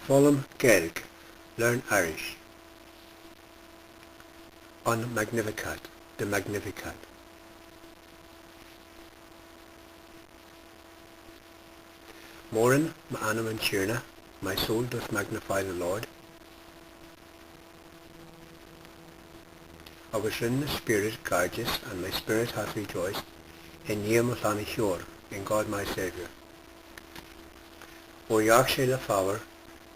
Folum Gaelic, learn Irish. On Magnificat, the Magnificat. Morin ma'anam and Tierna, my soul doth magnify the Lord. I was in the spirit gorgeous, and my spirit hath rejoiced in Magnificat, in God my Saviour. O Yakshe the Flower,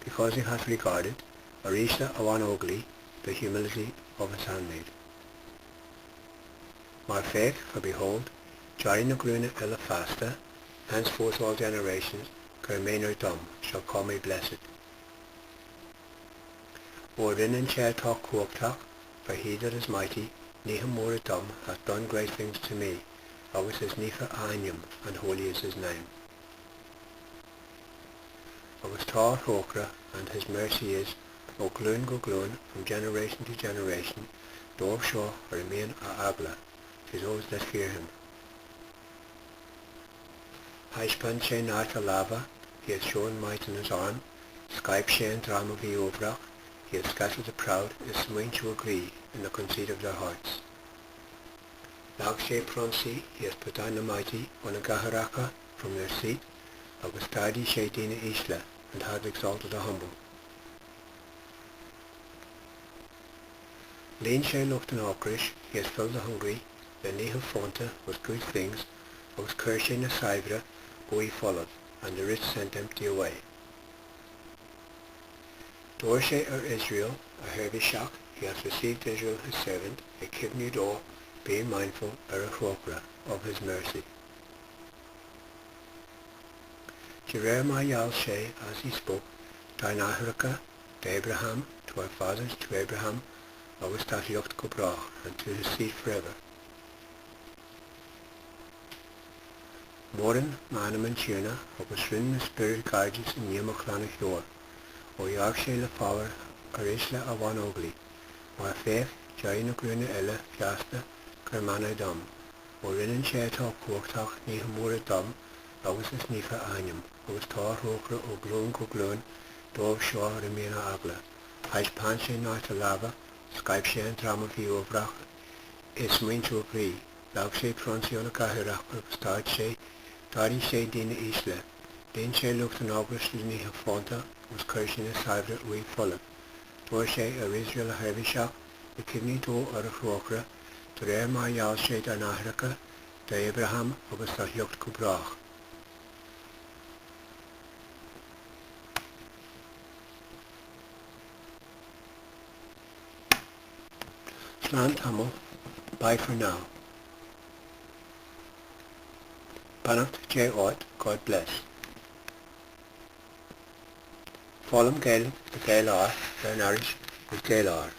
because he hath regarded, Arisha awan ogli, the humility of his handmaid. My faith, for behold, Jari na gruna illa fasta, henceforth all generations, Kermainer dum, shall call me blessed. O rin chair talk kuoktak, for he that is mighty, Niham dum, hath done great things to me, always his Nifa Anyam, and holy is his name. I was taught Hokra, and his mercy is, O gloon go gloon, from generation to generation, Dov shaw remain a agla, 'tis those that fear him. Haishpan she narta lava, he hath shown might in his arm, Skype shen drama vi overach, he hath scattered the proud, is swain to agree in the conceit of their hearts. Lag she pronsi, he hath put down the mighty, on a gaharaka, from their seat, was tardy she dina isla, and had exalted the humble. Lean she looked in Okrish, he has filled the hungry, the Neha Fonta with good things, was Kierion na Saivra, who he followed, and the rich sent empty away. Dor she Israel, a herby shock, he hath received Israel his servant, a kivnu door, being mindful of his mercy. Jeremiah yal she, as he spoke, Dinahirka, to Abraham, to our fathers, to Abraham, always that yocht go brach, and to his seed forever. Morin, manam and Tierna, was rin the spirit gorgeous in Magnificat, O Yakshe the Flower, Arisha awan ogli, my faith, Jari na gruna illa fiasta, Kermanai dum, O rin she talk kuoktak, Niham dum, always his Nifa Anyam, was taught Hokra o gloon go gloon, Dov shaw remain a agla, Haishpan she narta lava, Skype shen drama vi overach, is mean to agree, Lag she pronsi on a gahirach, start she, Dari she dina isla, Din she looked in August as Niha Fonta, was Kierion na Saivra we full. Dor she Israel a herby shock, the kidney do or a Hokra, to rare my yal she Dinahirka, to Abraham, was that yocht go brach. Slan Tamil, bye for now. Panacht J. Ort, God bless. Folum Gael, the Gael learn Irish with Gael